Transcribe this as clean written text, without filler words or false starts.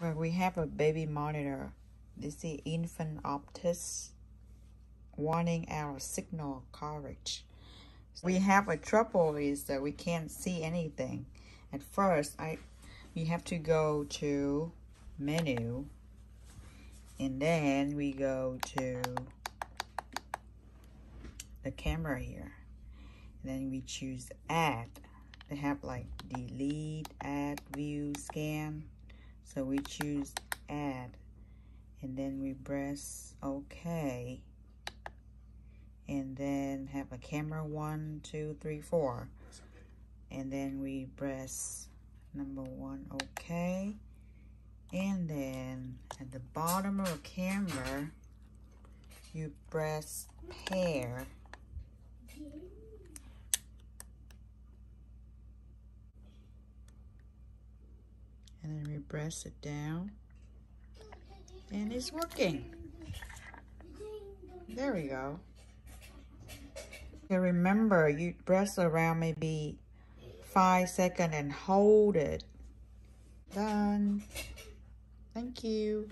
Well, we have a baby monitor. This is infant optics warning our signal coverage. We have a trouble is that we can't see anything. At first, we have to go to menu, and then we go to the camera here. And then we choose add. They have like delete, add, view, scan. So we choose add, and then we press OK, and then have a camera 1, 2, 3, 4, and then we press number 1 OK, and then at the bottom of the camera you press pair. And then we press it down, and it's working. There we go. Okay, remember, you press around maybe 5 seconds and hold it. Done. Thank you.